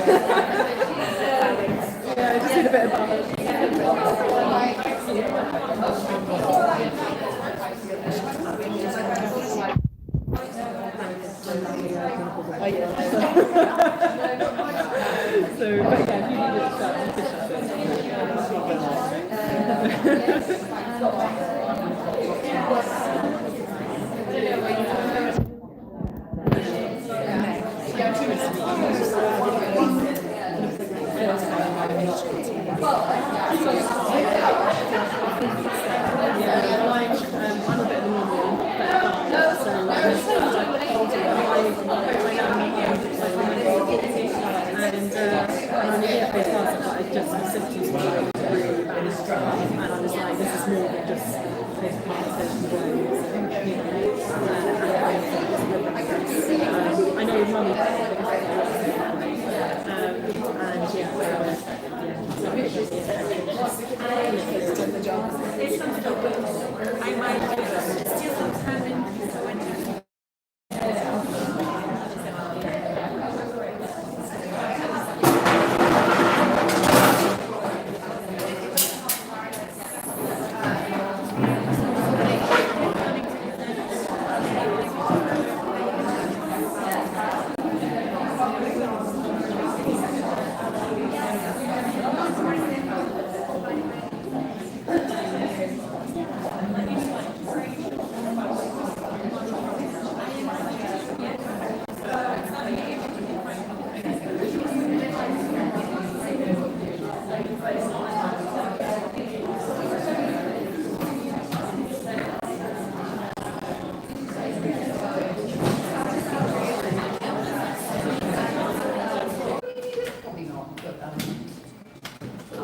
I just need a bit of balance. So, but yeah, if you need to start, I'm a bit of a normal, and I'm here for class, but I just have symptoms of really bad, and I was like, this is more than just postpartum I know mummy and I might still having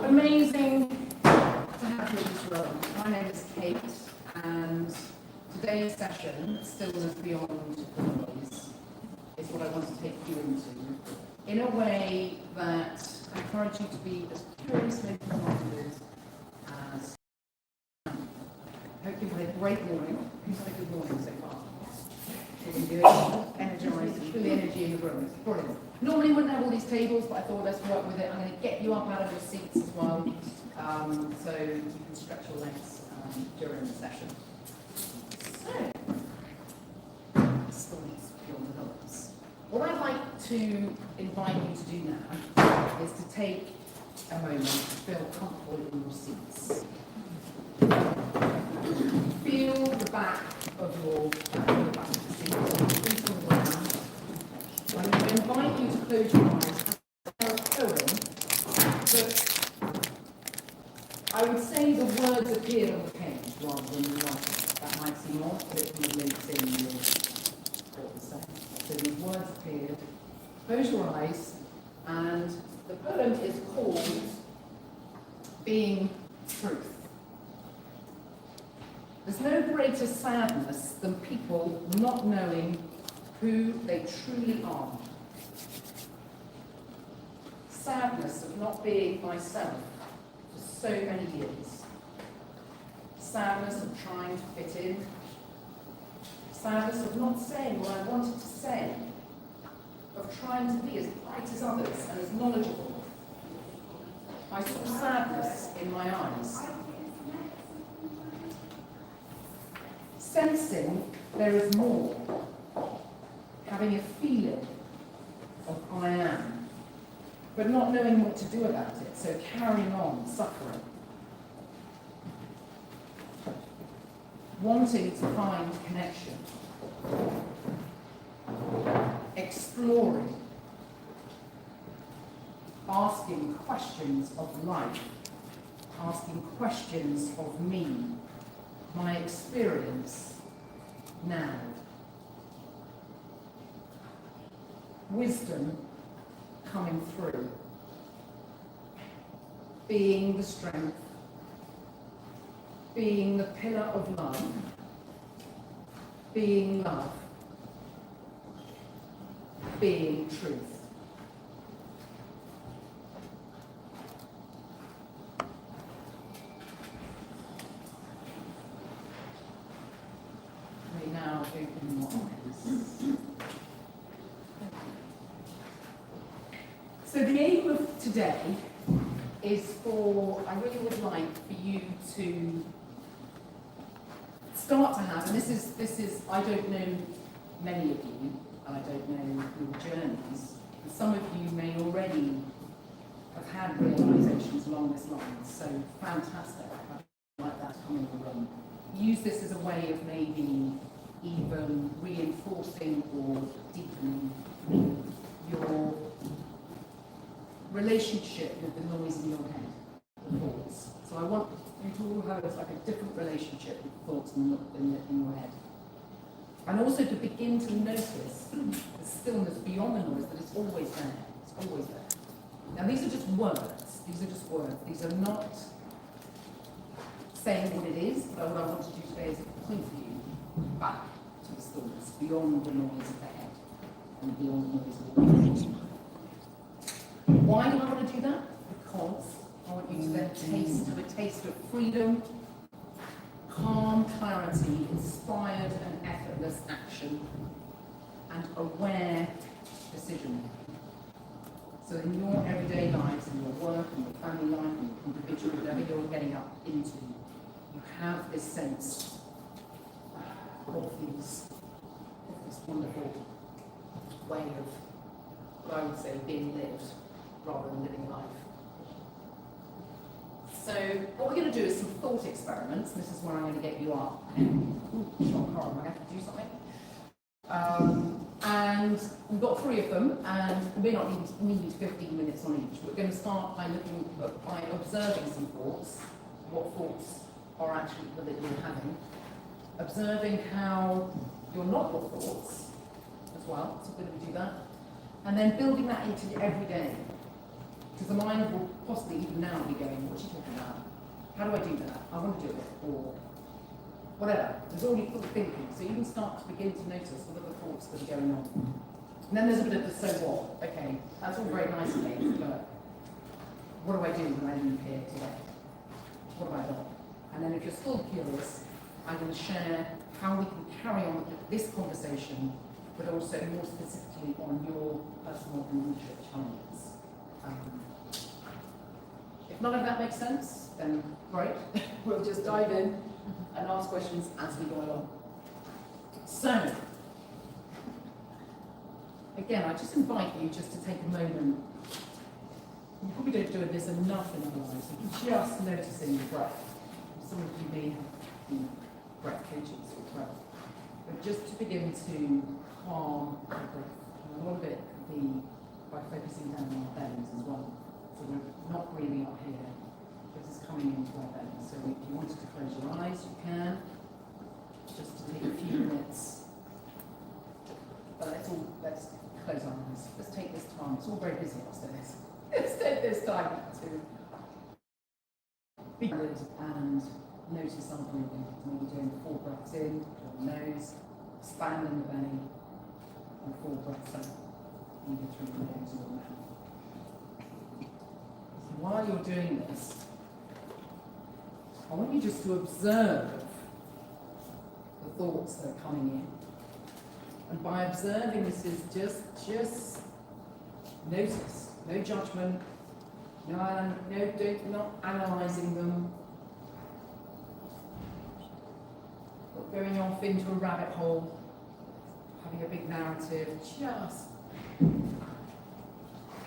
amazing to have you in this room. My name is Kate, and today's session, Stillness Beyond Noise, is what I want to take you into, in a way that I encourage you to be as curiously minded as I hope you've had a great morning. Who's had a good morning so far? Energized, feel the energy in the room. It's brilliant. Normally we wouldn't have all these tables, but I thought let's work with it. I'm going to get you up out of your seats as well, so you can stretch your legs during the session. So, Stillness Beyond the Noise. What I'd like to invite you to do now is to take a moment to feel comfortable in your seats. Feel the back of your seat. I'm going to invite you to close your eyes. There a poem, but I would say the words appeared on the page rather than the writing. That might seem odd, but it kind of links in with what we're saying. So these words appeared. Close your eyes, and the poem is called Being Truth. There's no greater sadness than people not knowing who they truly are. Sadness of not being myself for so many years. Sadness of trying to fit in. Sadness of not saying what I wanted to say. Of trying to be as bright as others and as knowledgeable. I saw sadness in my eyes. Sensing there is more, having a feeling of I am, but not knowing what to do about it, so carrying on, suffering. Wanting to find connection, exploring, asking questions of life, asking questions of me, my experience now. Wisdom coming through. Being the strength. Being the pillar of love. Being love. Being truth. Now open your eyes. So the aim of today is I really would like for you to start to have, and this is, I don't know many of you, and I don't know your journeys, and some of you may already have had realisations along this line, so fantastic, I'd like that to come in the room. Use this as a way of maybe even reinforcing or deepening your relationship with the noise in your head, the thoughts. So I want you to all have like a different relationship with thoughts in your head. And also to begin to notice the stillness beyond the noise, that it's always there. It's always there. Now these are just words. These are just words. These are not saying what it is, but what I want to do today is point you back to the stillness, beyond the noise of the head and beyond the noise of the mind. Why do I want to do that? Because I want you to then have a taste of freedom, calm clarity, inspired and effortless action, and aware decision making. So in your everyday lives, in your work, in your family life, in your individual, whatever you're getting up into, you have this sense of this wonderful way of, what I would say, being lived rather than living life. So what we're going to do is some thought experiments. This is where I'm going to get you up. Sean Coram, I have to do something. And we've got 3 of them, and we may not need 15 minutes on each. We're going to start by observing some thoughts, what thoughts are actually that you're having, observing how you're not your thoughts as well, so we're going to do that, and then building that into your everyday. Because the mind will possibly even now be going, what are you talking about? How do I do that? I want to do it, or whatever. There's already thought thinking, so you can start to begin to notice what are the thoughts that are going on. And then there's a bit of the so what. Okay, that's all very nice and neat, but what do I do when I leave here today? What have I done? And then if you're still curious, I'm going to share how we can carry on this conversation, but also more specifically on your personal and leadership challenges. If none of that makes sense, then great. We'll just dive in and ask questions as we go along. So, again, I just invite you just to take a moment. You probably don't do this enough in our lives, so just noticing your breath. Some of you may have been breath coaches or breath. But just to begin to calm the breath. And a lot of it can be by focusing down on our bellies as well. So we're not breathing up here. This is coming into our belly. So if you wanted to close your eyes, you can. Just to take a few minutes. But let's close our eyes. Let's take this time. It's all very busy upstairs. Let's take this time to be good and notice our breathing. Maybe doing 4 breaths in, through the nose, expanding the belly, and 4 breaths out, either through the nose or the mouth. So while you're doing this, I want you just to observe the thoughts that are coming in. And by observing, this is just notice, no judgment, not analysing them, not going off into a rabbit hole, having a big narrative, just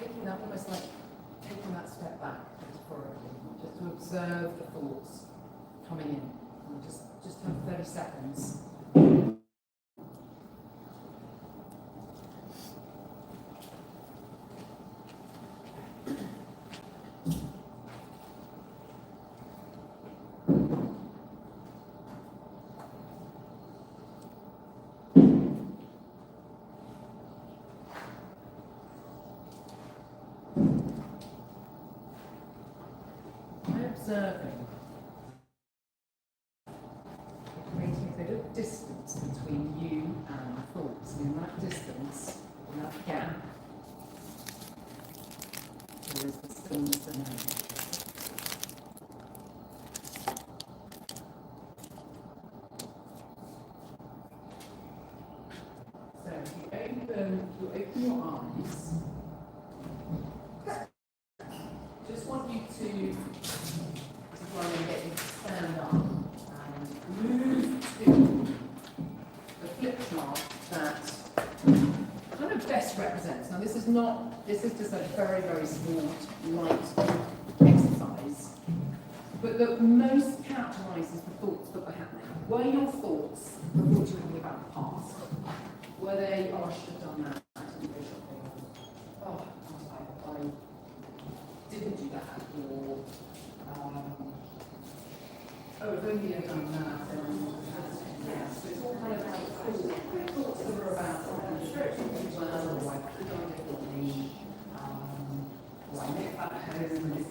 picking that, almost like taking that step back metaphorically, just to observe the thoughts coming in. And just have 30 seconds. Observing, creating a bit of distance between you and the thoughts, and in that distance, in that gap, there is the stillness and energy. So if you open your eyes, this is just a very, very small, light exercise. But that most characterises the thoughts that were happening. Were your thoughts the thoughts you were thinking about the past? Were they, oh, I should have done that, I didn't go shopping, oh, I didn't do that, or, oh, if only I'd done that, then yeah, so it's all kind of like thoughts that are about, well, or I could have done differently, or I left that home, and it's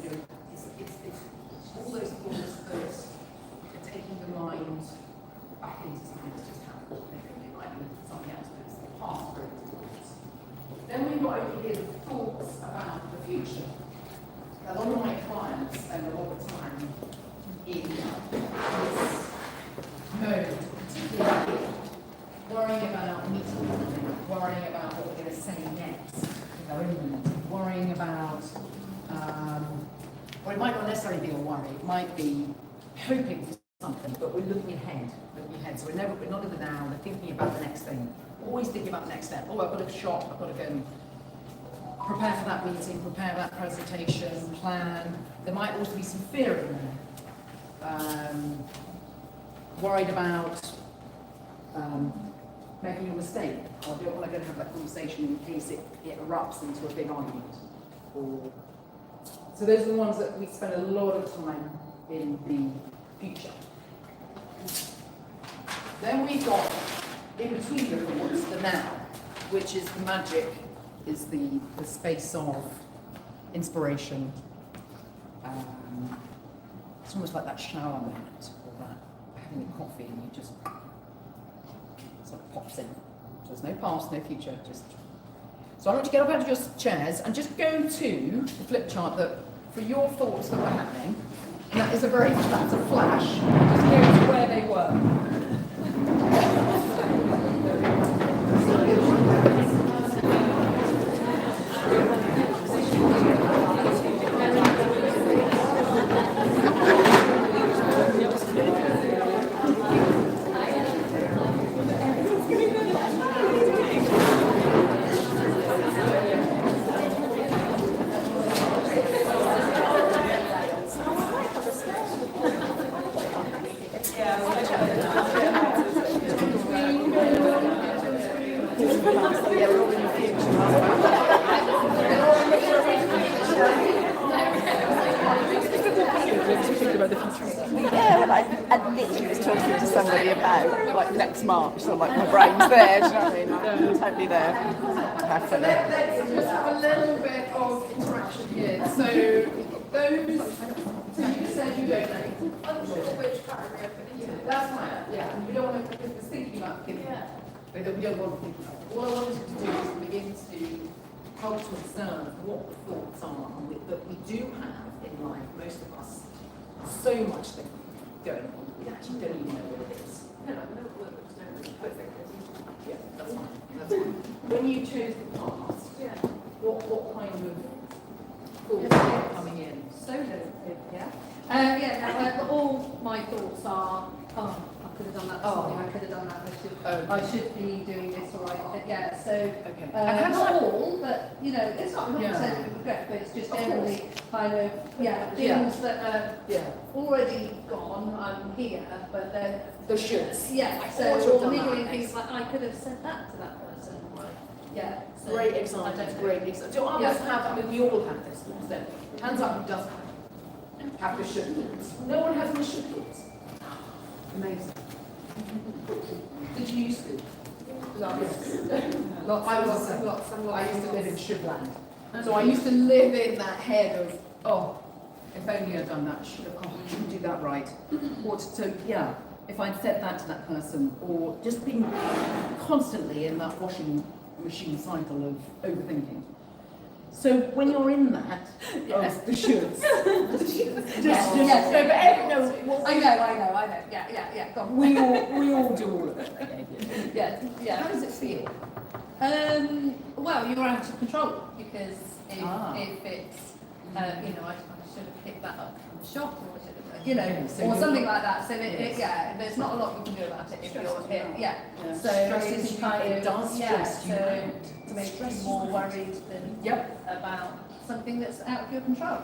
all those thoughts that are taking the mind back into something that's just happened, maybe like something else, but it's the past thoughts. Then we've got over here the thoughts about the future. A lot of my clients spend a lot of time in this mode, particularly worrying about meeting something, worrying about what we're going to say next, worrying about, or it might not necessarily be a worry, it might be hoping for something, but we're looking ahead. So we're not in the now, we're thinking about the next thing, always thinking about the next step. Oh, I've got to shop, I've got to go and prepare for that meeting, prepare that presentation, plan. There might also be some fear in there. Worried about making a mistake. I don't want to go and have that conversation in case it erupts into a big argument. So those are the ones that we spend a lot of time in the future. Then we've got, in between the thoughts, the now, which is the magic, is the space of inspiration. It's almost like that shower moment, or that having a coffee and you just sort of pops in. So there's no past, no future, just. So I want you to get up out of your chairs and just go to the flip chart that for your thoughts that were happening, and that's a flash, just go to where they were. I literally was talking to somebody about like next March, so like my brain's there, do you know what I mean? I'm totally there. Let's just have a little bit of interaction here. So those, so you said you don't know. Unsure which category I put into. That's fine, yeah. We don't want to, because we're thinking about thinking. Yeah. We don't want to think about it. All I wanted to do is begin to help to observe what the thoughts are that we do have in life, most of us, so much thinking going on. We actually don't even know what it is. No, yeah, that's fine. That's fine. When you choose the past, what kind of thoughts are coming in? So negative, yeah. All my thoughts are, oh, I could have done that this morning, I could have done that, I should be doing this, or so, Okay. not all, but, it's not 100% regret, but it's just generally kind of, things that are already gone, I'm here, but then... The shoulds. Yeah, so or niggling things like, I could have said that to that person, so great example, great example. Do others have, we all have this, don't we? Hands up who does have the should thoughts. No one has any should thoughts. Amazing. Did you used to? Lots. I used to live in should-land. So I used to live in that head of, oh, if only I'd done that, I shouldn't do that right. If I'd said that to that person, or just being constantly in that washing machine cycle of overthinking. So when you're in that, the shoulds. I know. Go on. We all do all of it. Yeah. How does it feel? Well, you're out of control because if it's I should have picked that up from the shop, or I should have, or something like that. So there's not a lot you can do about it if you're, So it's kind of, does stress you so out. to make you more worried than about something that's out of your control.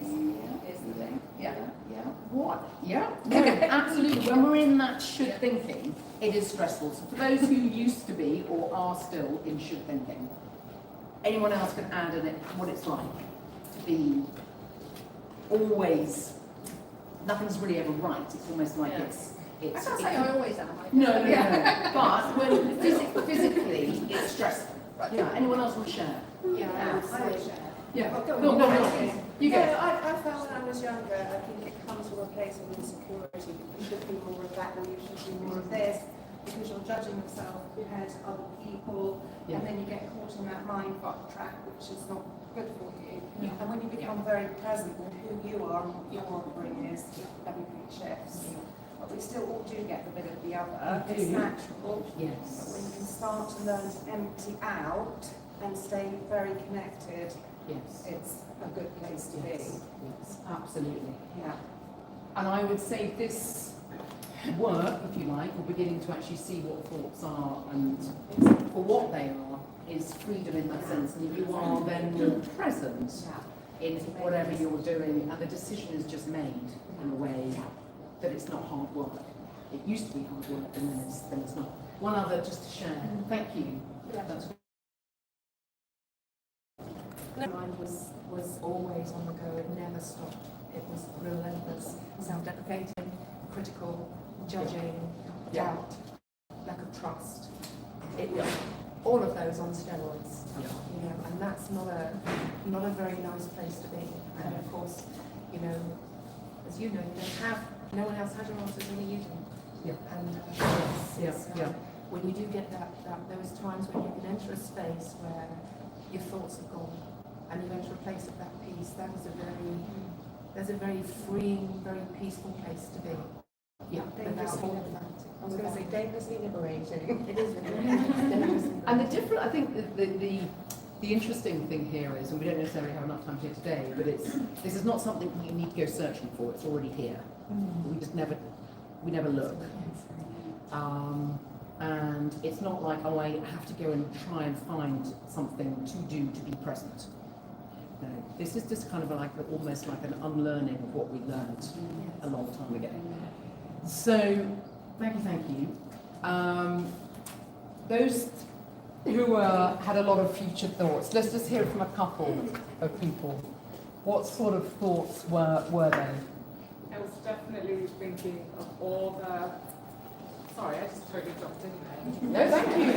Is the thing. What? Yeah. No, absolutely. When we're in that should thinking, it is stressful. So for those who used to be or are still in should thinking, anyone else can add in it what it's like to be always, nothing's really ever right. It's almost like it's. I can't say I always am. No. But when physically, it's stressful. Right. Yeah. Anyone else want to share? I would share. Yeah. Go on. You go. I felt when I was younger, I think it comes from a place of insecurity. You should be more of that, and you should be more of this, because you're judging yourself compared to other people, and then you get caught in that mind fuck track, which is not good for you. And when you become very present with who you are and what your offering is, everything shifts. But we still all do get the bit of the other. It's natural. Yes. But when you can start to learn to empty out and stay very connected, it's a good place to be. Yes, absolutely. Yeah. And I would say this work, if you like, or beginning to actually see what thoughts are and for what they are, is freedom in that sense. And you are then more present in whatever you're doing, and the decision is just made in a way that it's not hard work. It used to be hard work, and then it's not. One other just to share. Thank you. That's Mine was always on the go, it never stopped. It was relentless, self-deprecating, critical, judging, doubt, lack of trust. All of those on steroids, and that's not a very nice place to be. And of course, as you know, no one else has your answers, only you do. And when you do get those times when you can enter a space where your thoughts have gone, and you enter a place of that peace, that's a very freeing, very peaceful place to be. I was going to say dangerously liberating. It is dangerously. And the different, I think the interesting thing here is, and we don't necessarily have enough time here today, but this is not something you need to go searching for. It's already here. We just never look. And it's not like, I have to go and try and find something to do to be present. No, this is just kind of almost like an unlearning of what we learned a long time ago. So, thank you. Those who had a lot of future thoughts, let's just hear from a couple of people. What sort of thoughts were they? I was definitely thinking of all the... Sorry, I just totally jumped in there. No, thank you.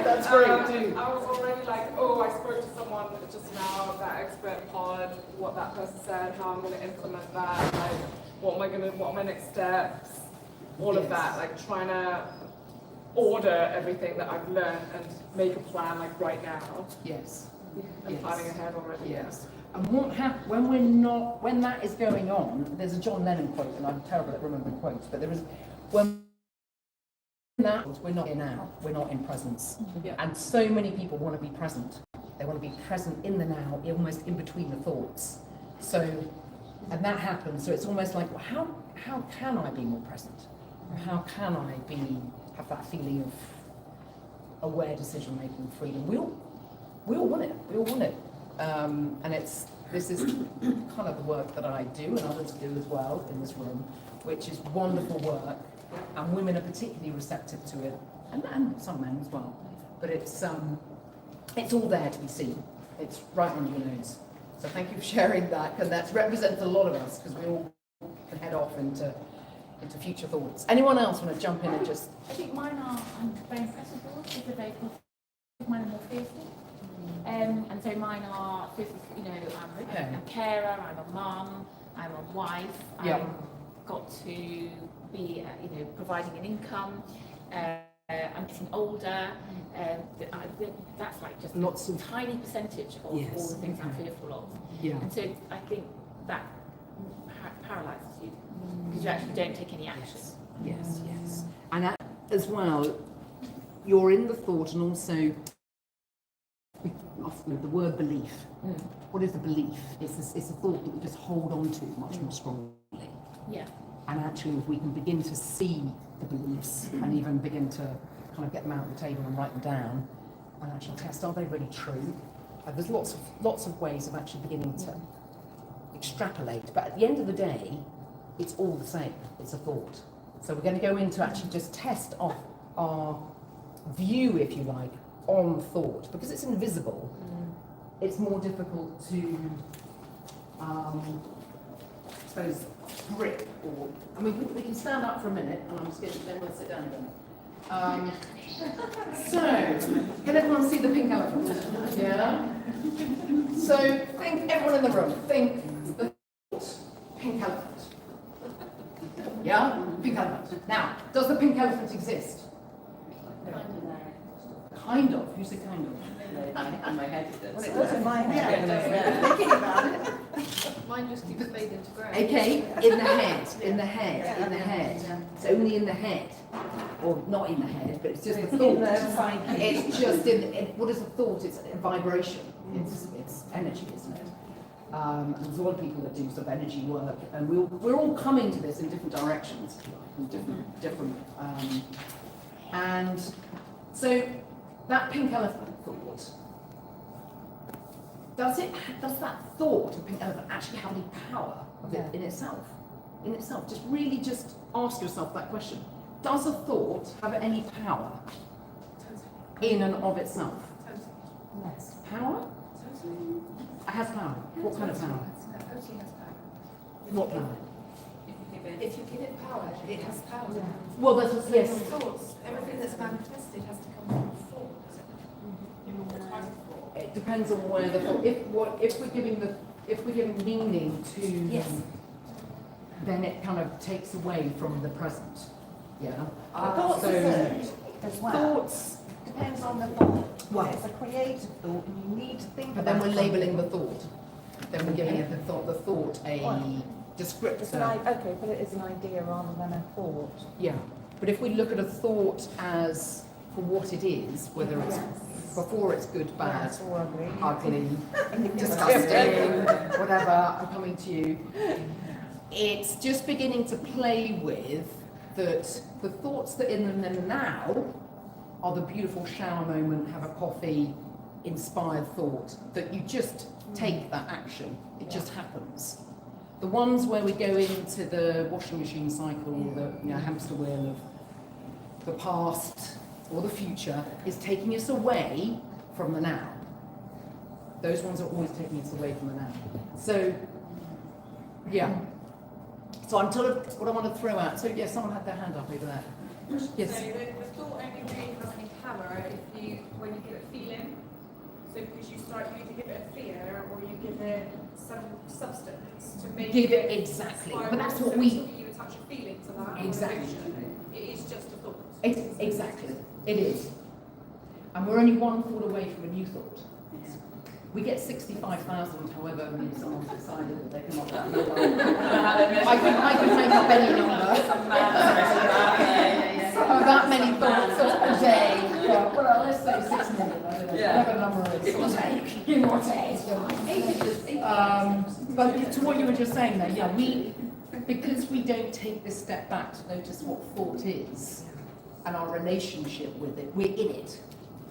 That's great. I was already like, I spoke to someone just now, that expert pod, what that person said, how I'm going to implement that, what are my next steps, all of that, trying to order everything that I've learned and make a plan right now. Yes. And planning ahead already. Yes. And when that is going on, there's a John Lennon quote, and I'm terrible at remembering quotes, but there is, when that, we're not here now, we're not in presence. And so many people want to be present. They want to be present in the now, almost in between the thoughts. So, and that happens, so it's almost like, well, how can I be more present? Or how can I have that feeling of aware decision-making freedom? We all want it. And this is kind of the work that I do and others do as well in this room, which is wonderful work, and women are particularly receptive to it, and some men as well. But it's all there to be seen. It's right under your nose. So thank you for sharing that, because that represents a lot of us, because we all can head off into future thoughts. Anyone else want to jump in and just... I think mine are very accessible, because very mine are more fearful. And so mine are, I'm a carer, I'm a mum, I'm a wife, I've got to be, providing an income, I'm getting older, that's just lots of tiny percentage of all the things I'm fearful of. And so I think that paralyses you, because you actually don't take any action. Yes. And as well, you're in the thought, and also the word belief. What is a belief? It's a thought that we just hold on to much more strongly. Yeah. And actually, if we can begin to see the beliefs and even begin to kind of get them out on the table and write them down and actually test, are they really true? There's lots of ways of actually beginning to extrapolate, but at the end of the day, it's all the same. It's a thought. So we're going to go into actually just test off our view, if you like, on thought. Because it's invisible, it's more difficult to, I suppose, grip. Or I mean, we can stand up for a minute, and I'm just going to then we'll sit down again. So, can everyone see the pink elephant? Yeah. So, think everyone in the room. Think the thought, pink elephant. Yeah, pink elephant. Now, does the pink elephant exist? Kind of. Who said kind of? In my head it does. It was in my head. Thinking about it. Mine just keeps fading to grey. Okay, in the head. It's only in the head. Or not in the head, but it's just a thought. It's just what is a thought? It's a vibration. It's energy, isn't it? And there's a lot of people that do sort of energy work, and we're all coming to this in different directions, in different. And so that pink elephant thought. Does that thought of pink elephant actually have any power of it in itself? In itself, just ask yourself that question. Does a thought have any power in and of itself? Yes. Power? It has power. What kind of power? What power? If you give it power, it has power. Well, that's Yes. Thoughts, everything that's manifested has to come from thought. It depends on where the thought. If we're giving meaning to, then it kind of takes away from the present. Yeah. Thoughts as well. Thoughts Depends on the thought. Well, It's a creative thought, and you need to think but about then we're something. labelling the thought. Then we're giving it the thought a It's descriptor. okay, but it is an idea rather than a thought. Yeah. But if we look at a thought as for what it is, whether it's before it's good, bad, Yes, or ugly, disgusting, whatever, I'm coming to you. It's just beginning to play with that the thoughts that are in them now are the beautiful shower moment, have a coffee, inspired thought, that you just take that action. It just happens. The ones where we go into the washing machine cycle, the hamster wheel of the past or the future, is taking us away from the now. Those ones are always taking us away from the now. So, yeah. So I'm sort of, what I want to throw out, so yeah, someone had their hand up over there. Yes. So the thought only really has any power when you give it feeling. So because you either give it a fear or you give it some substance to make Give it exactly. But that's what we. You attach a feeling to that. Exactly. It is just a thought. Exactly. It is. And we're only one thought away from a new thought. We get 65,000, however many someone's decided that they can opt that number. I could make up any number. That many thoughts a day. Yeah, well, let's say 6 million. I don't know. Whatever the number is. Give or take. But to what you were just saying there, yeah, because we don't take this step back to notice what thought is and our relationship with it, we're in it.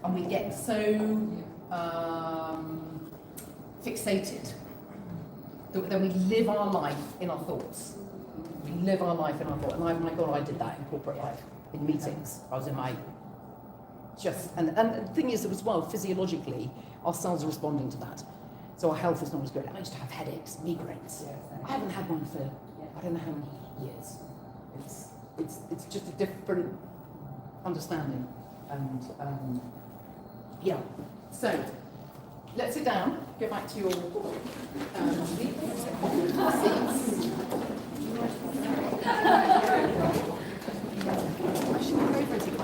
And we get so fixated that then we live our life in our thoughts. We live our life in our thoughts. And my God, I did that in corporate life, in meetings. I was in my and the thing is as well, physiologically, our cells are responding to that. So our health is not as good. I used to have headaches, migraines. I haven't had one for I don't know how many years. It's just a different understanding. And yeah. So let's sit down, go back to your seats. I should go for a ticket,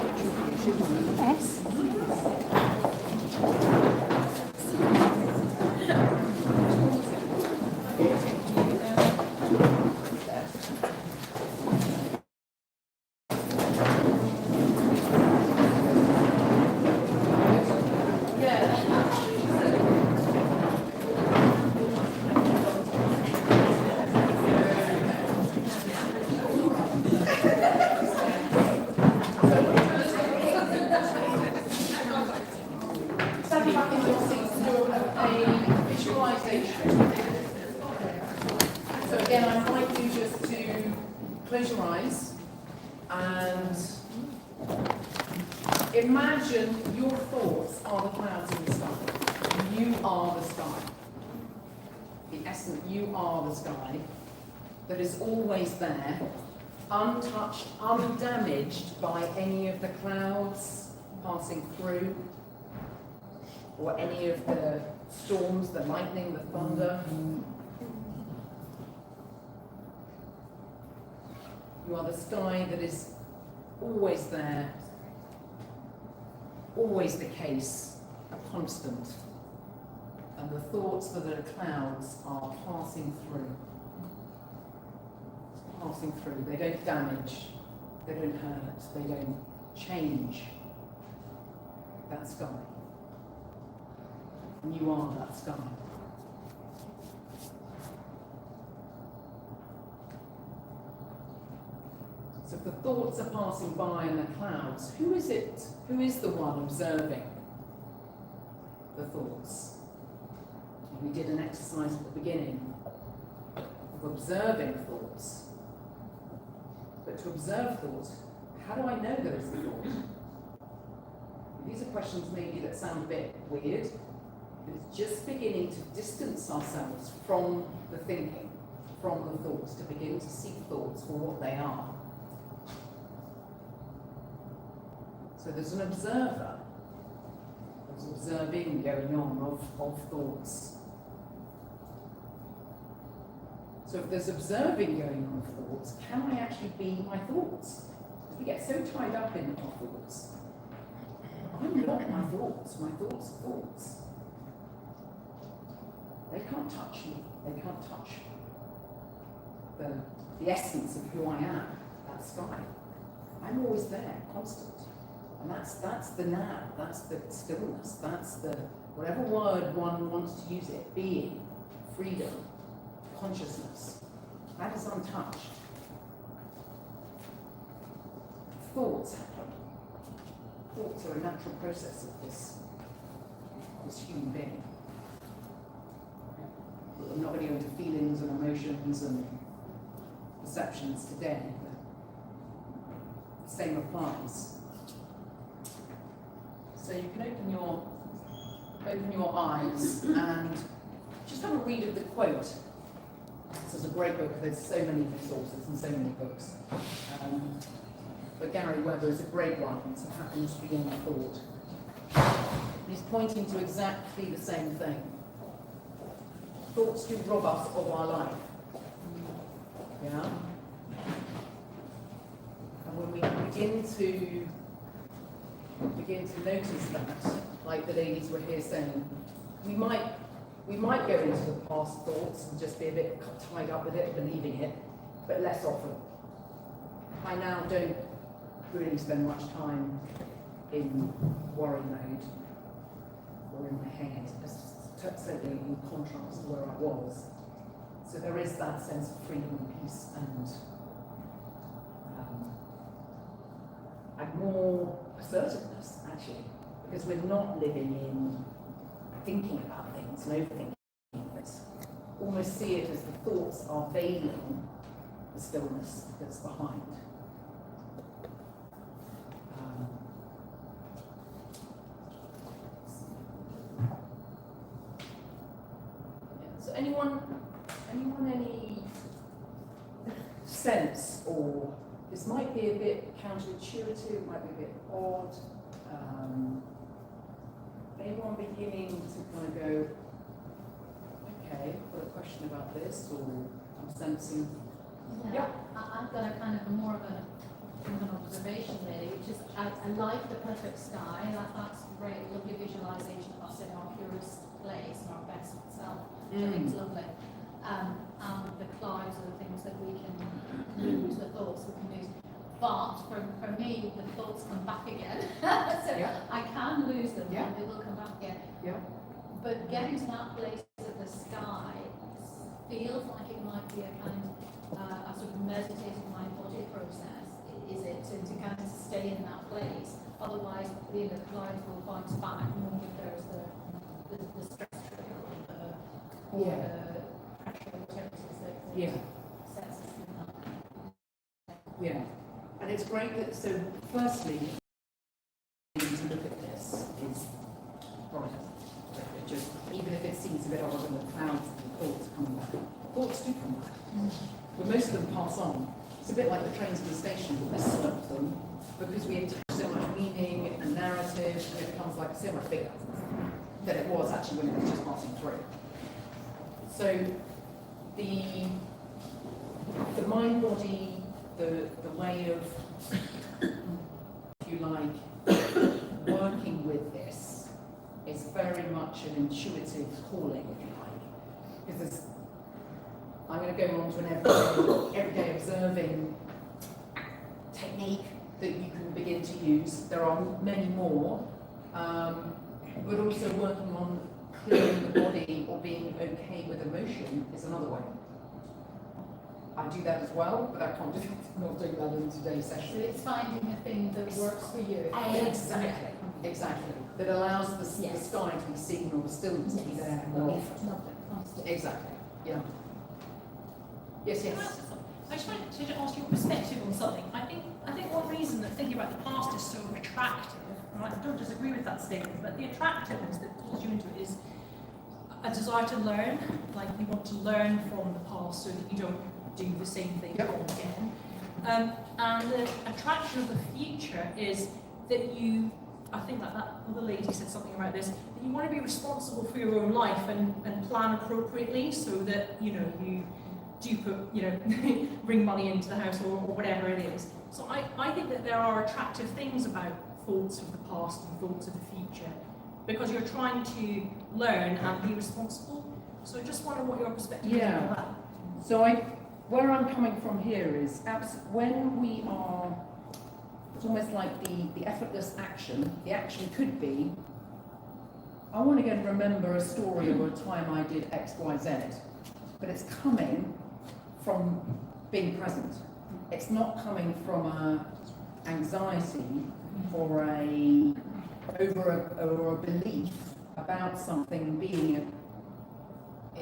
shouldn't I? Yes. a visualization. So again, I invite you just to close your eyes and imagine your thoughts are the clouds in the sky. You are the sky. The essence, you are the sky that is always there, untouched, undamaged by any of the clouds passing through, or any of the storms, the lightning, the thunder. You are the sky that is always there, always the case, a constant. And the thoughts that are clouds are passing through. Passing through. They don't damage, they don't hurt, they don't change that sky. And you are that sky. So if the thoughts are passing by in the clouds, who is it? Who is the one observing the thoughts? We did an exercise at the beginning of observing thoughts. But to observe thoughts, how do I know that it's a thought? These are questions maybe that sound a bit weird. It's just beginning to distance ourselves from the thinking, from the thoughts, to begin to see thoughts for what they are. So there's an observer. There's observing going on of thoughts. So if there's observing going on of thoughts, can I actually be my thoughts? Because we get so tied up in our thoughts. I'm not my thoughts are thoughts. They can't touch me. They can't touch the essence of who I am, that sky. I'm always there, constant. And that's the now, that's the stillness, that's the, whatever word one wants to use it, being, freedom, consciousness. That is untouched. Thoughts happen. Thoughts are a natural process of this human being. I'm not going to go into feelings and emotions and perceptions today, but the same applies. So you can open your eyes and just have a read of the quote. This is a great book. There's so many resources and so many books. But Gary Weber is a great one. It happens beyond thought. He's pointing to exactly the same thing. Thoughts do rob us of our life. Yeah? And when we begin to notice that, like the ladies were here saying, we might go into the past thoughts and just be a bit tied up with it, believing it, but less often. I now don't really spend much time in worry mode or in my head, certainly in contrast to where I was. So there is that sense of freedom and peace and more assertiveness, actually, because we're not living in thinking about things and overthinking things. Almost see it as the thoughts are veiling the stillness that's behind. So anyone any sense, or this might be a bit counterintuitive, might be a bit odd. Anyone beginning to kind of go, okay, I've got a question about this, or I'm sensing. Yeah. I've got a kind of more of an observation really, which is I like the perfect sky. That's great, lovely visualization of us in our purest place and our best self, which I think is lovely. And the clouds are the things that we can lose, the thoughts we can lose. But for me, the thoughts come back again. So I can lose them and they will come back again. Yeah. But getting to that place of the sky feels like it might be a kind of a sort of meditative mind body process. Is it to kind of stay in that place? Otherwise, the clouds will bounce back more if there's the stress or Yeah. the pressure, whatever it is that Yeah. sets us in that. Yeah, and it's great that, so firstly, to look at this is, right, just, even if it seems a bit odd and the clouds and the thoughts come back, thoughts do come back, but most of them pass on. It's a bit like the trains in the station, we stop them because we attach so much meaning and narrative, and it becomes like so much bigger than it was actually when it was just passing through. So the mind body, the way of, if you like, working with this is very much an intuitive calling, if you like. Because I'm going to go on to an everyday observing technique that you can begin to use. There are many more, but also working on clearing the body or being okay with emotion is another way. I do that as well, but I can't do not doing that in today's So session. it's finding a thing that works for you. Exactly. That allows the sky to be seen or the stillness to be there. Or, exactly. Yeah. Yes. I just wanted to ask your perspective on something. I think one reason that thinking about the past is so attractive, and I don't disagree with that statement, but the attractiveness that pulls you into it is a desire to learn. Like you want to learn from the past so that you don't do the same thing again. And the attraction of the future is that you, I think that other lady said something about this, that you want to be responsible for your own life and plan appropriately so that, you do put, bring money into the house or whatever it is. So I think that there are attractive things about thoughts of the past and thoughts of the future because you're trying to learn and be responsible. So I just wonder what your perspective is on that. So where I'm coming from here is when we are, it's almost like the effortless action, the action could be, I want to go and remember a story of a time I did X, Y, Z, but it's coming from being present. It's not coming from a anxiety or a belief about something being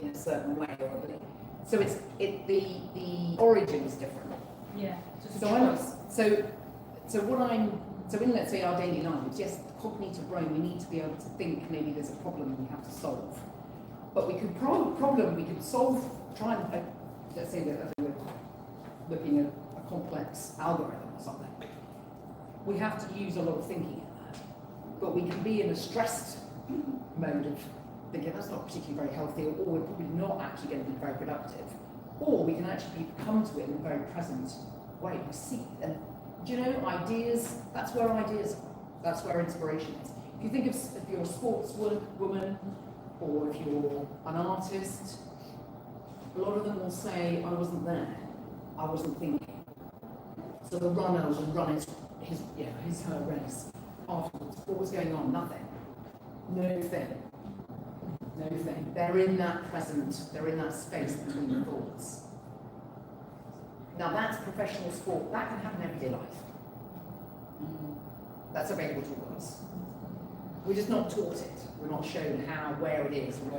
in a certain way or a belief. So the origin is different. Yeah. So in, let's say, our daily lives, yes, the cognitive brain, we need to be able to think maybe there's a problem we have to solve. But we could solve, let's say that we're looking at a complex algorithm or something. We have to use a lot of thinking in that. But we can be in a stressed mode of thinking that's not particularly very healthy, or we're probably not actually going to be very productive. Or we can actually come to it in a very present way. We see, and ideas, that's where ideas are. That's where inspiration is. If you think of, if you're a sportswoman, or if you're an artist, a lot of them will say, I wasn't there, I wasn't thinking. So the runner will run her race afterwards. What was going on? Nothing. No thing. They're in that present, they're in that space between the thoughts. Now that's professional sport, that can happen in everyday life. That's available to us. We're just not taught it. We're not shown where it is, and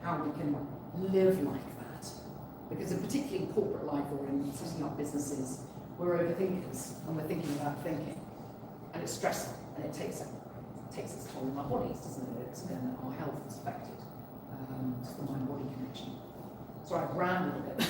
how we can live like that. Because particularly in corporate life or in setting up businesses, we're overthinkers, and we're thinking about thinking. And it's stressful, and it takes its toll on our bodies, doesn't it? And our health is affected. Just the mind-body connection. So I've rambled a bit.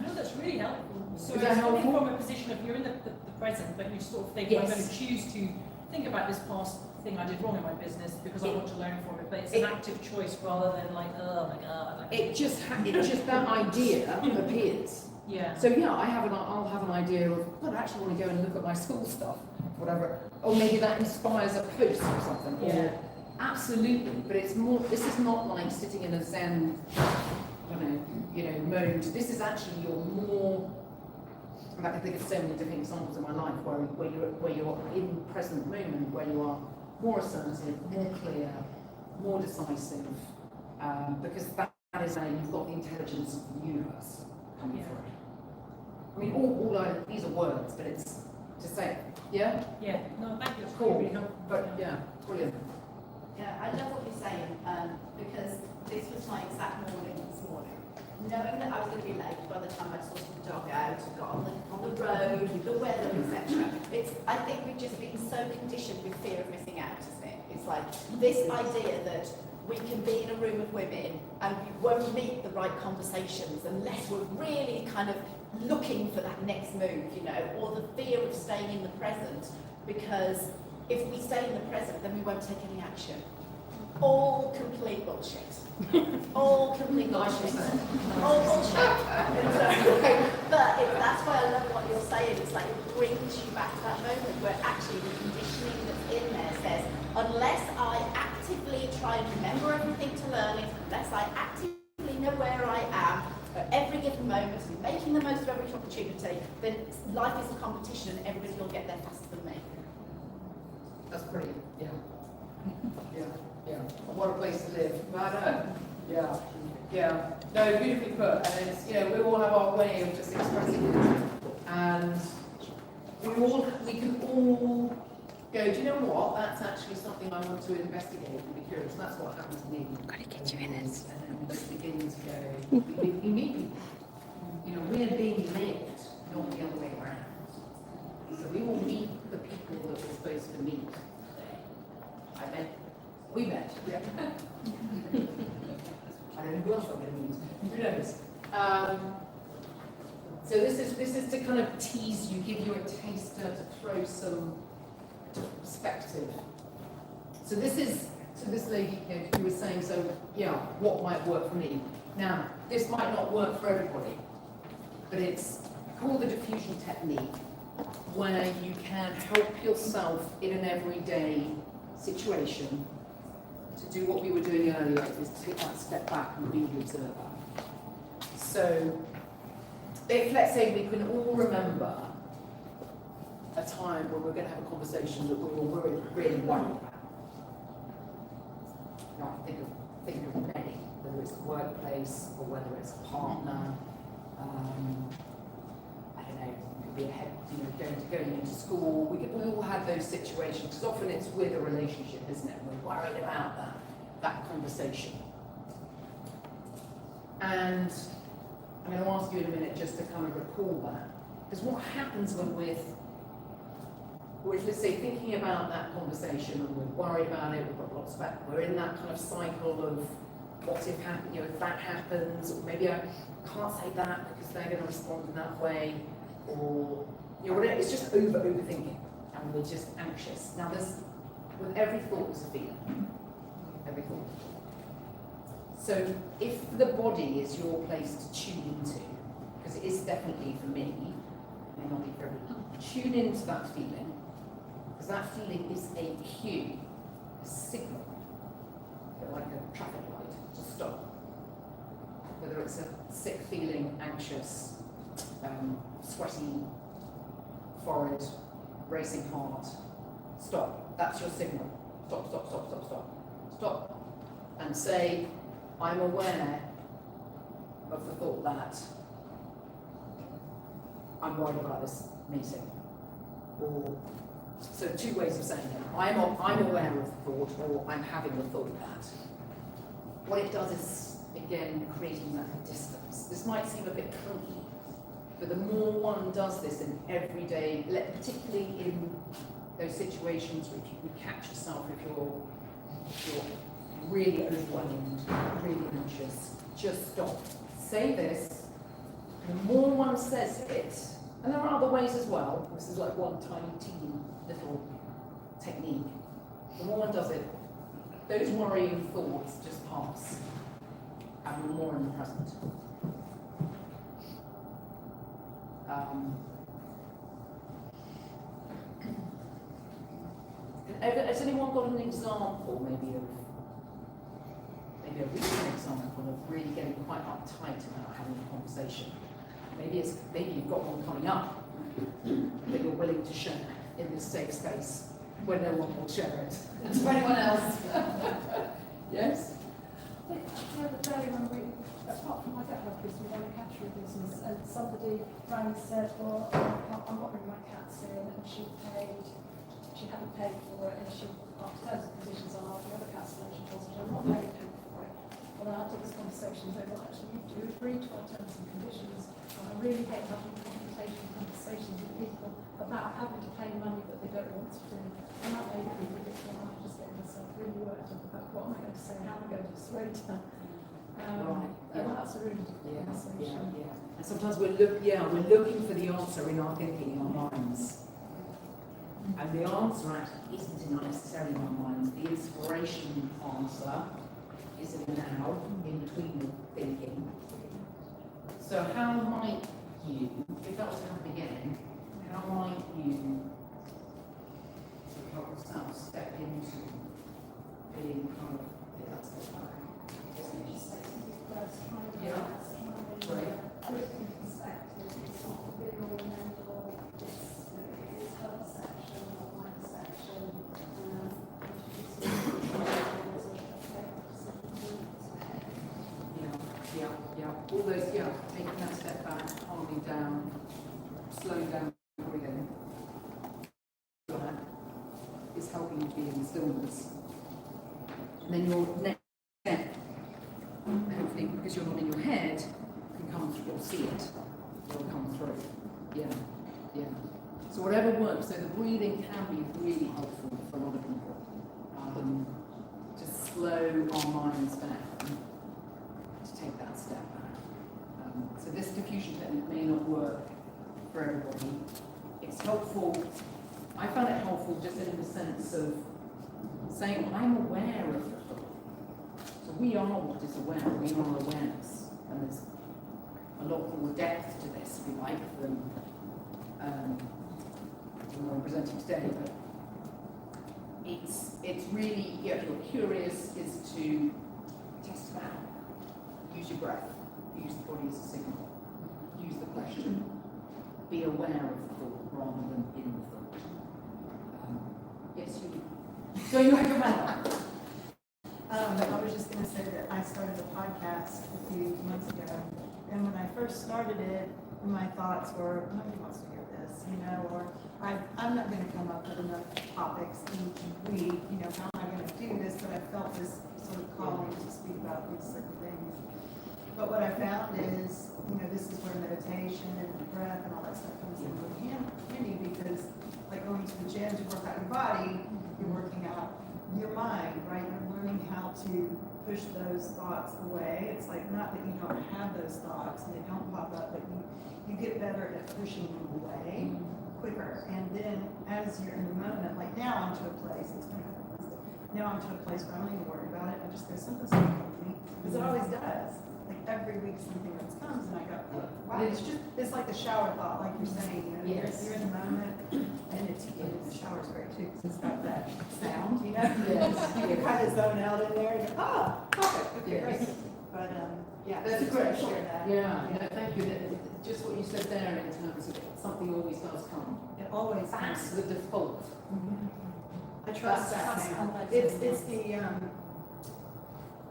No, that's really helpful. So Is that it's coming helpful? from a position of you're in the present, but you sort of think, Yes. I'm going to choose to think about this past thing I did wrong in my business because I want to learn from it. But it's an active choice rather than like, oh my god. It just that idea appears. Yeah. So yeah, I'll have an idea of, I actually want to go and look at my school stuff, whatever. Or maybe that inspires a post or something. Yeah. Or, absolutely, but it's more. This is not like sitting in a Zen, mode. This is actually you're more. I can think of so many different examples in my life where you're in present moment, where you are more assertive, more clear, more decisive, because that is how you've got the intelligence of the universe coming through. I mean, these are words, but it's to say, yeah. Yeah. No, thank you. It's Cool. really helpful. But yeah, brilliant. Yeah, I love what you're saying, because this was my exact morning this knowing that I was going to be late by the time I'd sorted the dog out and got on the road with the weather, etc. I think we've just been so conditioned with fear of missing out, isn't it? It's like this idea that we can be in a room of women and we won't meet the right conversations unless we're really kind of looking for that next move, you know, or the fear of staying in the present, because if we stay in the present, then we won't take any action. All complete bullshit. All complete bullshit. All bullshit. But that's why I love what you're saying. It's like it brings you back to that moment where actually the conditioning that's in there says, unless I actively try and remember everything to learn it, unless I actively know where I am at every given moment and making the most of every opportunity, then life is a competition and everybody will get there faster than me. That's pretty, yeah. Yeah. What a place to live. I know. Yeah. No, beautifully put. And it's, you know, we all have our way of just expressing it. And we can all go, do you know what? That's actually something I want to investigate and be curious. And that's what happened to me. Got to get you in it. And then we just begin to go, we meet people. You know, we're being made, not the other way around. So we will meet the people that we're supposed to meet. We met. Yeah. I don't know who else I'm going to meet. Who knows? So this is to kind of tease you, give you a taster, to throw some perspective. So this lady, you know, who was saying, so yeah, what might work for me? Now, this might not work for everybody, but it's called the diffusion technique, where you can help yourself in an everyday situation to do what we were doing earlier, is take that step back and be the observer. So, if let's say we can all remember a time when we're going to have a conversation that we were really worried about. You know, I can think of many, whether it's the workplace or whether it's a partner. I don't know, it could be a head, you know, going into school. We all have those situations, because often it's with a relationship, isn't it? We're worried about that conversation. And I'm going to ask you in a minute just to kind of recall that. Because what happens when we're, let's say, thinking about that conversation and we're worried about it, we've got lots of that, we're in that kind of cycle of what if you know, if that happens, or maybe I can't say that because they're going to respond in that way, or you know, whatever. It's just overthinking, and we're just anxious. Now, with every thought there's a feeling. Every thought. So, if the body is your place to tune into, because it is definitely for me, it may not be for everyone, tune into that feeling, because that feeling is a cue, a signal, like a traffic light, to stop. Whether it's a sick feeling, anxious, sweaty forehead, racing heart, stop. That's your signal. Stop. And say, I'm aware of the thought that I'm worried about this meeting. Or, so two ways of saying it. I'm aware of the thought, or I'm having the thought that. What it does is, again, creating that distance. This might seem a bit clunky, but the more one does this in everyday, particularly in those situations where you would catch yourself if you're really overwhelmed, really anxious, just stop. Say this. The more one says it, and there are other ways as well, this is like one tiny, teeny little technique. The more one does it, those worrying thoughts just pass, and we're more in the present. Has anyone got an example, maybe a recent example of really getting quite uptight about having a conversation? Maybe you've got one coming up that you're willing to share in this safe space where no one will share it. And to anyone else? Yes? I think the other day when apart from my vet business, we run a cattery business, and somebody rang and said, well, I'm not bringing my cats in, and she hadn't paid for it, and after terms and conditions are, the other cats and she told me, I'm not paying for it. Well, then I took this conversation conversations, they will actually do agree to our terms and conditions. And I really hate having conversations with people about having to pay money that they don't want to do. And that made it really difficult. I just get myself really worked up about what am I going to say, how am I going to persuade her. And that's a really difficult conversation. And sometimes we're looking for the answer in our thinking, in our minds. And the answer actually isn't necessarily in our minds. The inspiration answer is in the now, in between the thinking. So how might you, if that was happening again, how might you help yourself step into being kind of, that's the back? Yeah. Great. All those, taking that step back, calming down, slowing down, breathing. That is helping you be in stillness. And then your next step, hopefully, because you're not in your head, can come through, you'll see it. It'll come through. So whatever works, so the breathing can be really helpful for a lot of people. To slow our minds down, to take that step back. So this diffusion technique may not work for everybody. It's helpful. I found it helpful just in the sense of saying, I'm aware of the thought. So we are what is aware, we are awareness. And there's a lot more depth to this, if you like, than what I'm presenting today. But it's really, if you're curious, is to test it out. Use your breath. Use the body as a signal. Use the question. Be aware of the thought rather than in the thought. Yes, you. So you have your hand. I was just going to say that I started a podcast a few months ago, and when I first started it, my thoughts were, nobody wants to hear this, or I'm not going to come up with enough topics and read, how am I going to do this? But I felt this sort of calling to speak about these certain things. But what I found is, this is where meditation and breath and all that stuff comes in really handy, because like going to the gym to work out your body, you're working out your mind, right? You're learning how to push those thoughts away. It's like not that you don't have those thoughts and they don't pop up, but you get better at pushing them away quicker. And then as you're in the moment, like now I'm to a place, it's going to happen Wednesday. Now I'm to a place where I don't even worry about it. I just go, something's going to come to me, because it always does. Like every week something else comes and I go, oh, wow, it's like the shower thought, like you're saying, Yes. you're in the moment, and the shower's great too, because it's got that sound, Yes. you kind of zone out in there and you go, perfect, okay, great. But That's a great share share. that. No, thank you. Just what you said there in terms of something always does come. It always That's comes. the default. I trust that now.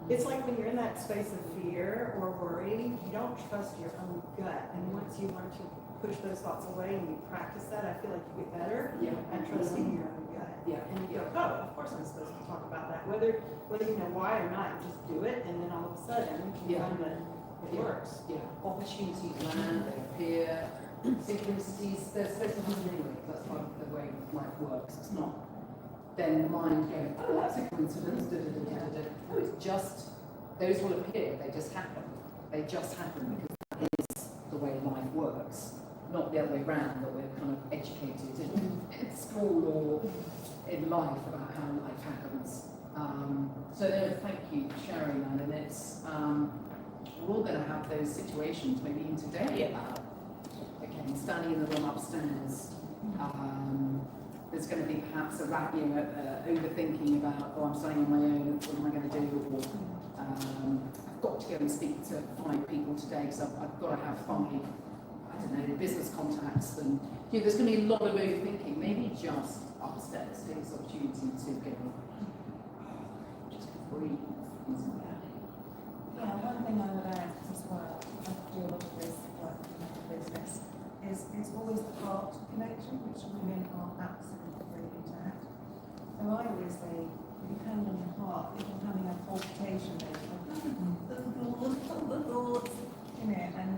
It's like when you're in that space of fear or worry, you don't trust your own gut. And once you learn to push those thoughts away and you practice that, I feel like you get better at trusting your own gut. Yeah. And you go, oh, of course I'm supposed to talk about that. Whether you know why or not, you just do it, and then all of a sudden you find that it works. Yeah. Opportunities land, they appear. Synchronicities, they're supposed to happen anyway. That's part of the way life works. It's not then the mind going, oh, that's a coincidence. No, it's just, those will appear. They just happen. They just happen because that is the way life works. Not the other way around, that we're kind of educated in school or in life about how life happens. So thank you for sharing that. And it's, we're all going to have those situations, maybe even today, about, again, standing in the room upstairs. There's going to be perhaps overthinking about, oh, I'm studying on my own, what am I going to do? Or I've got to go and speak to 5 people today, so I've got to have 5, I don't know, business contacts. And there's going to be a lot of overthinking. Maybe just upstairs, take this opportunity to go, just breathe. Yeah, one thing I would add as well, I do a lot of this work in my business, is always the heart connection, which women are absolutely brilliant at. So I always say, if you hand on your heart, if you're having a palpitation,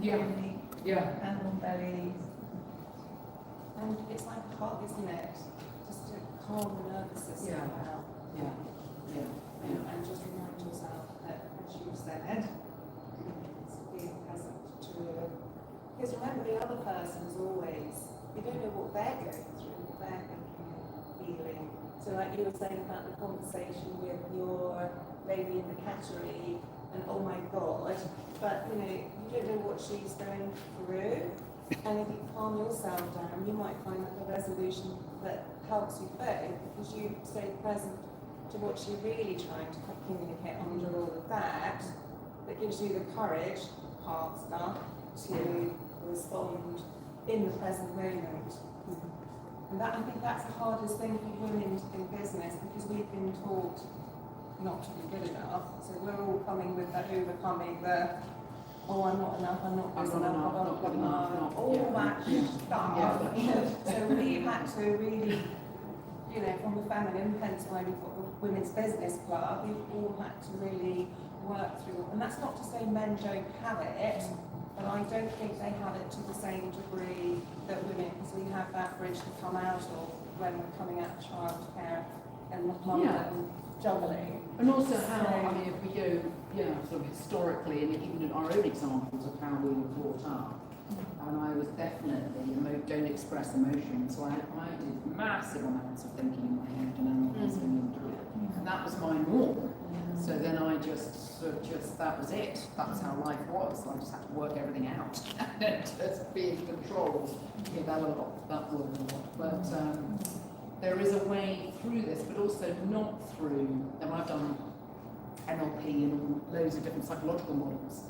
really Yeah. animal belly. And it's like a hug, isn't it? Just to calm the nervous system down. And just remind yourself that, as you said, it's being present to, because remember the other person is always, you don't know what they're going through, what they're thinking and feeling. So like you were saying about the conversation with your lady in the cattery, and oh my God, but you know, you don't know what she's going through. And if you calm yourself down, you might find that the resolution that helps you both, because you stay present to what she's really trying to communicate under all of that, that gives you the courage, hard stuff, to respond in the present moment. And that, I think that's the hardest thing for women in business, because we've been taught not to be good enough. So we're all coming with that overcoming the, oh, I'm not enough, I'm not good enough, all that stuff. So we've had to really, you know, from the feminine, hence why we've got the Women's Business Club, we've all had to really work through, and that's not to say men don't have it, but I don't think they have it to the same degree that women, because we have that bridge to come out of when we're coming out of childcare and motherhood and juggling. And also how, I mean, if we go, sort of historically, and even in our own examples of how we were brought up, and I was definitely, don't express emotions, so I did massive amounts of thinking in my head and analysing and doing it. And that was my norm. So then I that was it. That was how life was. I just had to work everything out and just be in control. Yeah, that worked a lot. But there is a way through this, but also not through, and I've done NLP and loads of different psychological models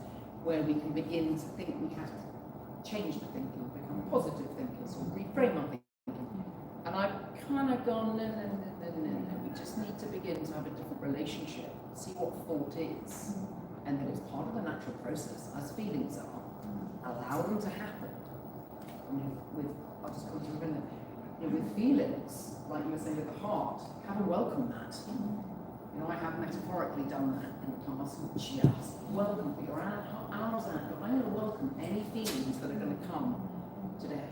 where we can begin to think we have to change the thinking, become positive thinkers, or reframe our thinking. And I've kind of gone, no, we just need to begin to have a different relationship, see what thought is, and that it's part of the natural process, as feelings are. Allow them to happen. I mean, I'll just come to a minute. With feelings, like you were saying with the heart, how to welcome that. I have metaphorically done that in the past, and just welcome, put your arms out, but I'm going to welcome any feelings that are going to come today.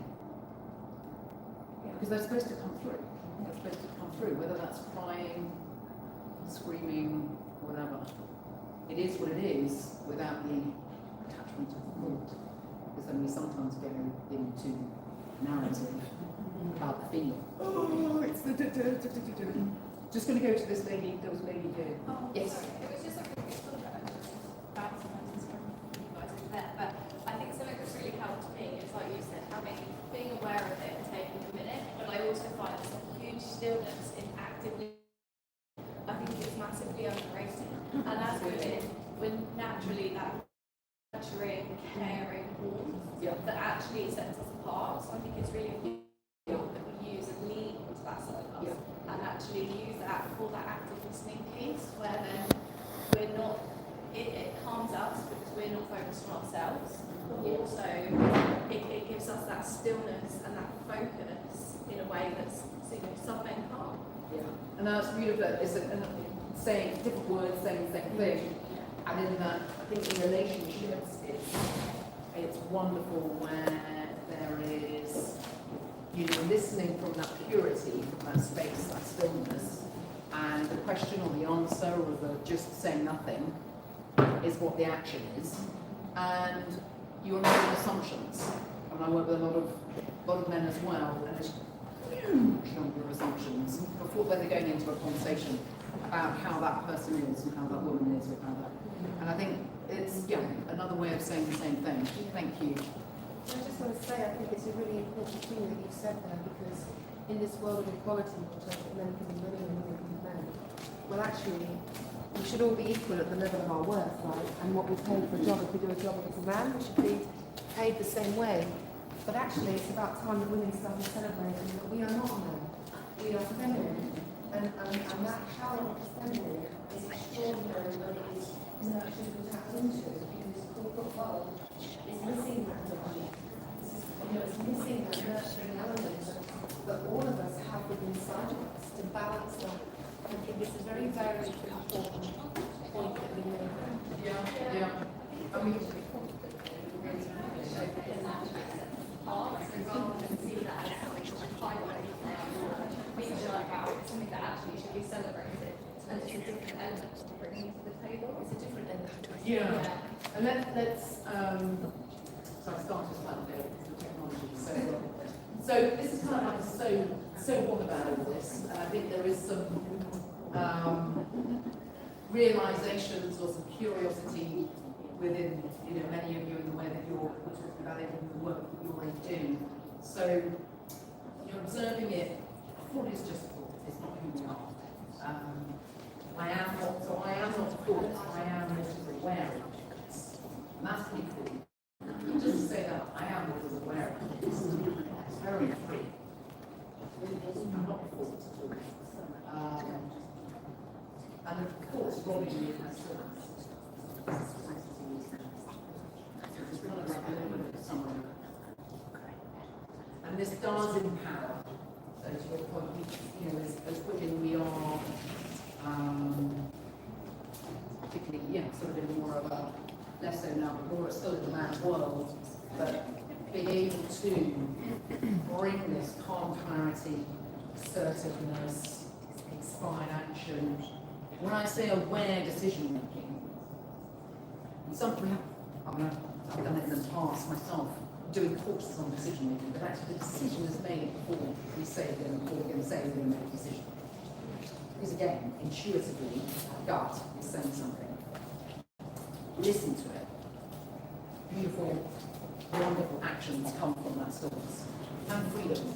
Because they're supposed to come through. They're supposed to come through, whether that's crying, screaming, whatever. It is what it is without the attachment of thought. Because then we sometimes go into narrative about the feeling. Oh, it's the Just going to go to this lady, there was a lady here. Oh, Yes. sorry. It was just something that's sort of about sometimes from you guys over there, but I think something that's really helped me is, like you said, being aware of it and taking a minute, but I also find there's a huge stillness in actively. I think it's massively underrated, and as women, we're naturally that nurturing, caring warmth that actually sets us apart. So I think it's really important that we use and lean into that side of us, and actually use that for that active listening piece, where then we're not, it calms us because we're not focused on ourselves. Also, it gives us that stillness and that focus in a way that's something calm. Yeah, and that's beautiful. It's saying different words, saying the same thing, and in that, I think in relationships, it's wonderful where there is, listening from that purity, from that space, that stillness, and the question or the answer or the just saying nothing is what the action is, and you're making assumptions. And I work with a lot of men as well, and there's a huge number of assumptions before they're going into a conversation about how that person is and how that woman is, or how that. And I think it's another way of saying the same thing. Thank you. I just want to say, I think it's a really important thing that you said there, because in this world of equality, which I think men can be women and women can be men, well, actually, we should all be equal at the level of our worth, right? And what we pay for a job, if we do a job as a man, we should be paid the same way. But actually, it's about time that women start celebrating that we are not men, we are feminine. And that power of the feminine is extraordinary when it is nurtured and tapped into, because the corporate world is missing that divine. It's missing that nurturing element that all of us have within inside of us to balance that. I think it's a very, very important point that we make. Yeah. I mean, really show the part, so rather than see that as something which is highlight being about, it's something that actually should be celebrated, and it's a different element to bringing to the table. It's a different element. Yeah. And let's so I started slightly there with the technology. So this is kind of like a so what about all this? I think there is some realizations or some curiosity within many of you in the way that you're talking about it in the work that you already do. So you're observing it. Thought is just thought. It's not who we are. I am not thought. I am aware of it. And that's pretty cool. Just say that I am what is aware of it. It's very free. I'm not thought at all. And of course, Robbie has thoughts. It's kind of like a little bit of summary. And this does empower. So to your point, as women we are, particularly, sort of in more of a, less so now, but more still in the man's world, but being able to bring this calm clarity, assertiveness, inspired action. When I say aware decision making, something I've done it in the past myself, doing courses on decision making, but actually the decision is made before we say we're going to say we're going to make a decision. Because again, intuitively, our gut is saying something. Listen to it. Beautiful, wonderful actions come from that source. And freedom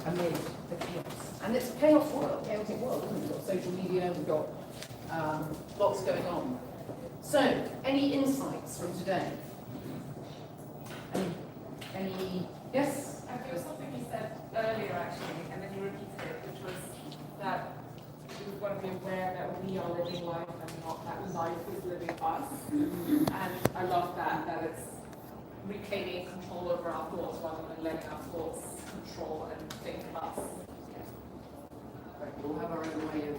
amid the chaos. And it's a chaotic world, isn't it? We've got social media, we've got lots going on. So, any insights from today? Any yes? There was something you said earlier actually, and then you repeated it, which was that we want to be aware that we are living life and not that life is living us. And I love that it's reclaiming control over our thoughts rather than letting our thoughts control and think us. Right, we'll have our own way of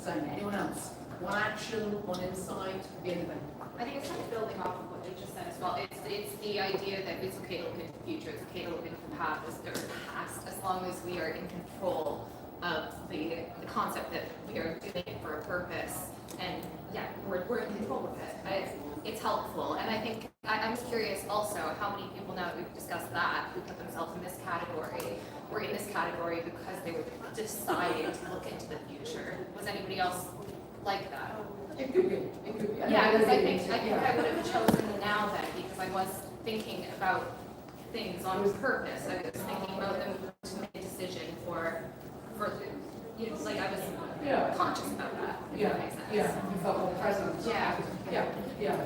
saying it. Anyone else? One action, one insight, could be anything. I think it's kind of building off of what you just said as well. It's the idea that it's okay to look into the future, it's okay to look into the past, as long as we are in control of the concept that we are doing it for a purpose, and we're in control of it. It's helpful, and I think I'm curious also how many people now that we've discussed that who put themselves in this category were in this category because they were deciding to look into the future. Was anybody else like that? It could be. Yeah, because I think I would have chosen now then because I was thinking about things on purpose. I was thinking about them to make a decision for like I was conscious about that. If that makes sense. Yeah, you felt more present. Yeah.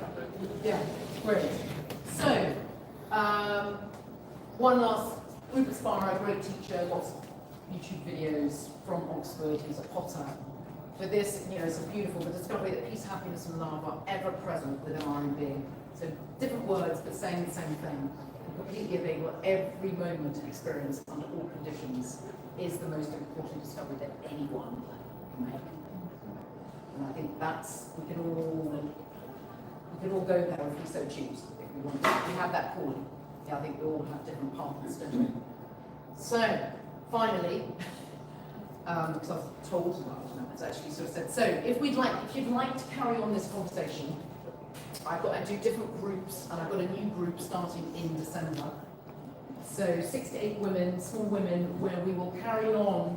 Great. So, one last Rupert Sparrow, a great teacher, lots of YouTube videos from Oxford. He's a potter. For this, it's beautiful, the discovery that peace, happiness, and love are ever present within our own being. So different words, but saying the same thing. Completely available at every moment of experience under all conditions is the most important discovery that anyone can make. And I think we can all go there if we so choose, if we want to. We have that calling. I think we all have different paths, don't we? So, finally, because I was told it's actually sort of said. So if you'd like to carry on this conversation, I do different groups, and I've got a new group starting in December. So 6 to 8 women, small women, where we will carry on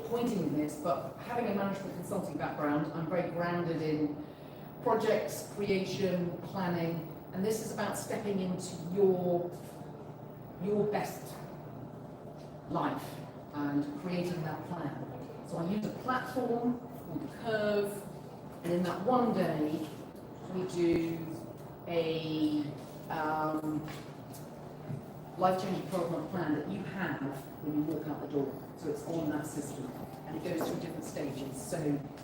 pointing this, but having a management consulting background, I'm very grounded in projects, creation, planning, and this is about stepping into your best life and creating that plan. So I use a platform called Curve, and in that one day, we do a life-changing 12-month plan that you have when you walk out the door. So it's on that system, and it goes through different stages. So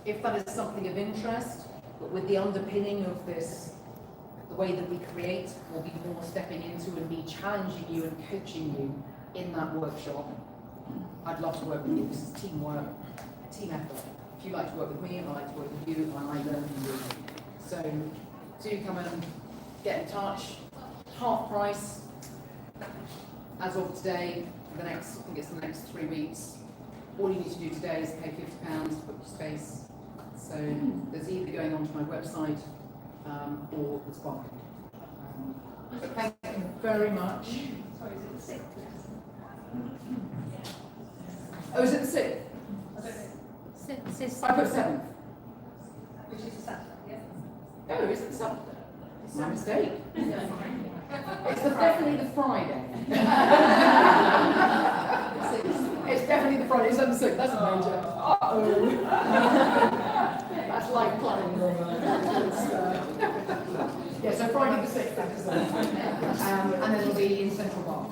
if that is something of interest, but with the underpinning of this, the way that we create, will be more stepping into and me challenging you and coaching you in that workshop. I'd love to work with you. This is teamwork, team effort. If you like to work with me, I like to work with you, and I learn from you. So do come and get in touch. Half price as of today, for the next, I think it's the next 3 weeks. All you need to do today is pay £50 to book your space. So there's either going onto my website or it's fine. But thank you very much. Sorry, is it the 6th? Oh, is it the 6th? I don't know. I put 7th. Which is a Saturday, yeah? Oh, is it the 7th? It's my mistake. It's definitely the Friday. It's definitely the Friday. It's on the 6th. That's a major. Uh-oh. That's like planning. Yeah, so Friday the 6th. And then it'll be in Central Park.